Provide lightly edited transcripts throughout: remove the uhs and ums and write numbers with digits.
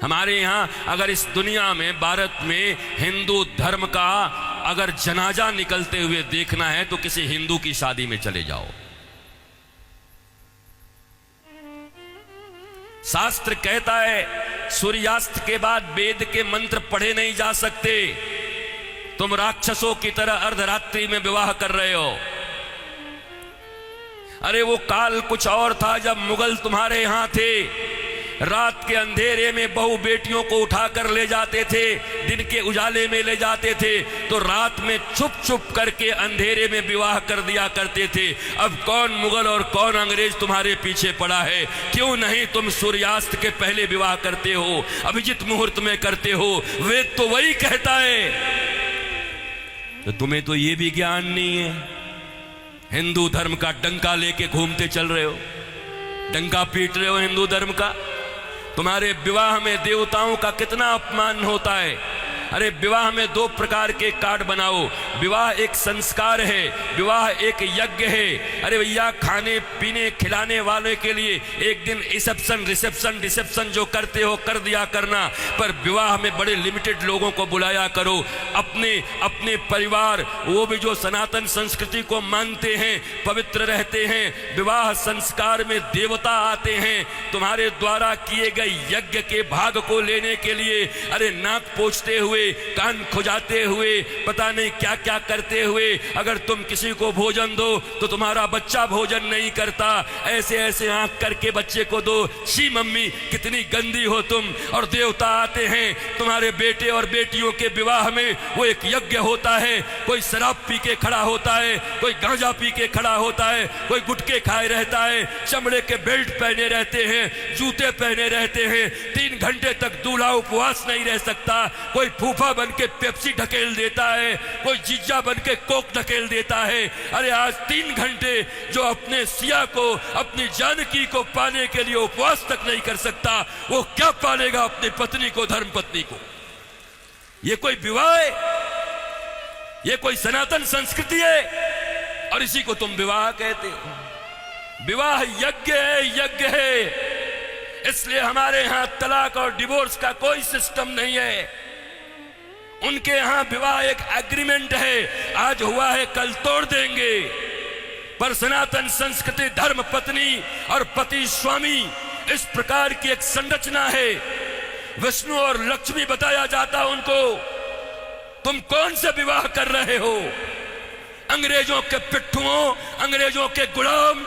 हमारे यहाँ अगर इस दुनिया में, भारत में हिंदू धर्म का अगर जनाजा निकलते हुए देखना है तो किसी हिंदू की शादी में चले जाओ। शास्त्र कहता है सूर्यास्त के बाद वेद के मंत्र पढ़े नहीं जा सकते। तुम राक्षसों की तरह अर्धरात्रि में विवाह कर रहे हो। अरे वो काल कुछ और था जब मुगल तुम्हारे यहां थे। रात के अंधेरे में बहू बेटियों को उठाकर ले जाते थे, दिन के उजाले में ले जाते थे, तो रात में छुप छुप करके अंधेरे में विवाह कर दिया करते थे। अब कौन मुगल और कौन अंग्रेज तुम्हारे पीछे पड़ा है? क्यों नहीं तुम सूर्यास्त के पहले विवाह करते हो, अभिजित मुहूर्त में करते हो? वेद तो वही कहता है। तो तुम्हें तो ये भी ज्ञान नहीं है। हिंदू धर्म का डंका लेके घूमते चल रहे हो, डंका पीट रहे हो हिंदू धर्म का। तुम्हारे विवाह में देवताओं का कितना अपमान होता है। अरे विवाह में दो प्रकार के कार्ड बनाओ। विवाह एक संस्कार है, विवाह एक यज्ञ है। अरे भैया, खाने पीने खिलाने वाले के लिए एक दिन रिसेप्शन जो करते हो कर दिया करना, पर विवाह में बड़े लिमिटेड लोगों को बुलाया करो। अपने अपने परिवार, वो भी जो सनातन संस्कृति को मानते हैं, पवित्र रहते हैं। विवाह संस्कार में देवता आते हैं तुम्हारे द्वारा किए गए यज्ञ के भाग को लेने के लिए। अरे नाक पोंछते हुए, कान खुजाते हुए, पता नहीं क्या क्या करते हुए अगर तुम किसी को भोजन दो तो तुम्हारा बच्चा भोजन नहीं करता। ऐसे ऐसे आंख करके बच्चे को दो। शी मम्मी कितनी गंदी हो तुम। और देवता आते हैं तुम्हारे बेटे और बेटियों के विवाह में। वो एक यज्ञ होता है। कोई शराब पी के खड़ा होता है, कोई गांजा पी के खड़ा होता है, कोई गुटके खाए रहता है, चमड़े के बेल्ट पहने रहते हैं, जूते पहने रहते हैं। 3 घंटे तक दूल्हा उपवास नहीं रह सकता। कोई फूफा बन के पेप्सी ढकेल देता है, कोई जीजा बन के कोक ढकेल देता है। अरे आज 3 घंटे जो अपने सिया को, अपनी जानकी को पाने के लिए उपवास तक नहीं कर सकता, वो क्या पालेगा अपनी पत्नी को, धर्म पत्नी को? ये कोई विवाह है? ये कोई सनातन संस्कृति है? और इसी को तुम विवाह कहते हो। विवाह यज्ञ है, यज्ञ है। इसलिए हमारे यहां तलाक और डिवोर्स का कोई सिस्टम नहीं है। उनके यहां विवाह एक एग्रीमेंट है, आज हुआ है कल तोड़ देंगे। पर सनातन संस्कृति धर्म पत्नी और पति स्वामी, इस प्रकार की एक संरचना है। विष्णु और लक्ष्मी बताया जाता उनको। तुम कौन से विवाह कर रहे हो? अंग्रेजों के पिट्ठुओं, अंग्रेजों के गुलाम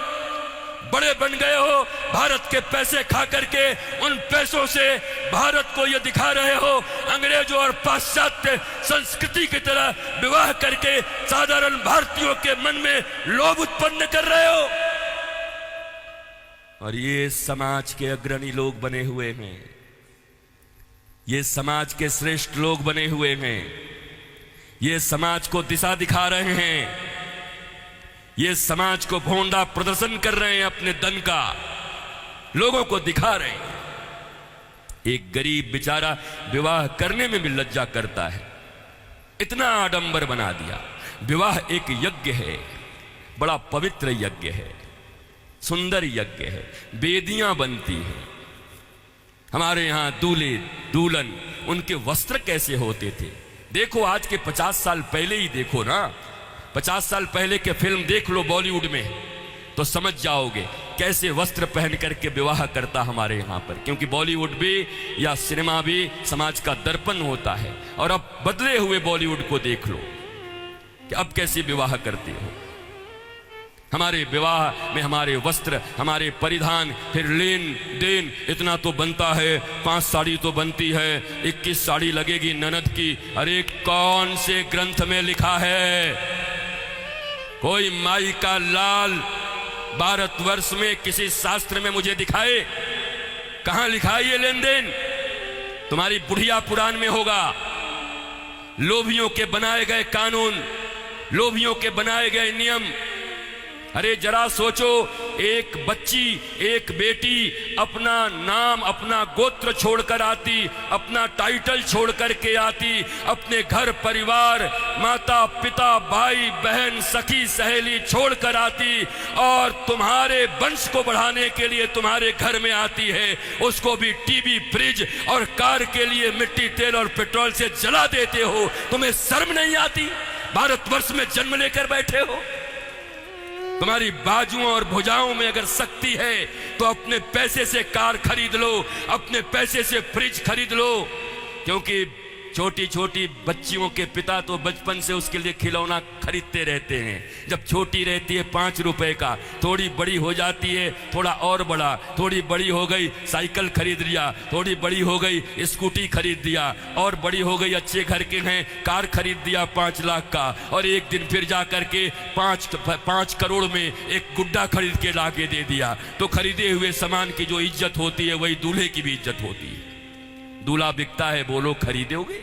बड़े बन गए हो। भारत के पैसे खा करके उन पैसों से भारत को ये दिखा रहे हो अंग्रेजों और पाश्चात्य संस्कृति की तरह विवाह करके साधारण भारतीयों के मन में लोभ उत्पन्न कर रहे हो। और ये समाज के अग्रणी लोग बने हुए हैं, ये समाज के श्रेष्ठ लोग बने हुए हैं, ये समाज को दिशा दिखा रहे हैं, ये समाज को भोंडा प्रदर्शन कर रहे हैं, अपने धन का लोगों को दिखा रहे हैं। एक गरीब बेचारा विवाह करने में भी लज्जा करता है, इतना आडंबर बना दिया। विवाह एक यज्ञ है, बड़ा पवित्र यज्ञ है, सुंदर यज्ञ है, वेदियां बनती हैं। हमारे यहां दूल्हे दुल्हन, उनके वस्त्र कैसे होते थे? देखो आज के 50 साल पहले ही देखो ना, 50 साल पहले के फिल्म देख लो बॉलीवुड में, तो समझ जाओगे कैसे वस्त्र पहन करके विवाह करता हमारे यहाँ पर। क्योंकि बॉलीवुड भी या सिनेमा भी समाज का दर्पण होता है। और अब बदले हुए बॉलीवुड को देख लो कि अब कैसे विवाह करते हो। हमारे विवाह में हमारे वस्त्र, हमारे परिधान, फिर लेन देन इतना तो बनता है। 5 साड़ी तो बनती है, 21 साड़ी लगेगी ननद की। अरे कौन से ग्रंथ में लिखा है? कोई माई का लाल भारतवर्ष में किसी शास्त्र में मुझे दिखाए? कहां लिखा है ये लेन देन? तुम्हारी बुढ़िया पुराण में होगा। लोभियों के बनाए गए कानून, लोभियों के बनाए गए नियम, अरे जरा सोचो, एक बच्ची, एक बेटी अपना नाम, अपना गोत्र छोड़कर आती, अपना टाइटल छोड़ करके आती, अपने घर परिवार, माता पिता, भाई बहन, सखी सहेली छोड़कर आती और तुम्हारे वंश को बढ़ाने के लिए तुम्हारे घर में आती है। उसको भी टीवी, फ्रिज और कार के लिए मिट्टी, तेल और पेट्रोल से जला देते हो। तुम्हें शर्म नहीं आती? भारतवर्ष में जन्म लेकर बैठे हो। तुम्हारी बाजुओं और भुजाओं में अगर शक्ति है तो अपने पैसे से कार खरीद लो, अपने पैसे से फ्रिज खरीद लो, क्योंकि छोटी छोटी बच्चियों के पिता तो बचपन से उसके लिए खिलौना खरीदते रहते हैं। जब छोटी रहती है 5 रुपए का, थोड़ी बड़ी हो जाती है थोड़ा और बड़ा, थोड़ी बड़ी हो गई साइकिल खरीद लिया, थोड़ी बड़ी हो गई स्कूटी खरीद दिया, और बड़ी हो गई अच्छे घर के हैं कार खरीद दिया 5 लाख का, और एक दिन फिर जा करके 5 करोड़ में एक गुड्डा खरीद के ला के दे दिया। तो खरीदे हुए सामान की जो इज्जत होती है वही दूल्हे की भी इज्जत होती है। दूल्हा बिकता है, बोलो खरीदोगे?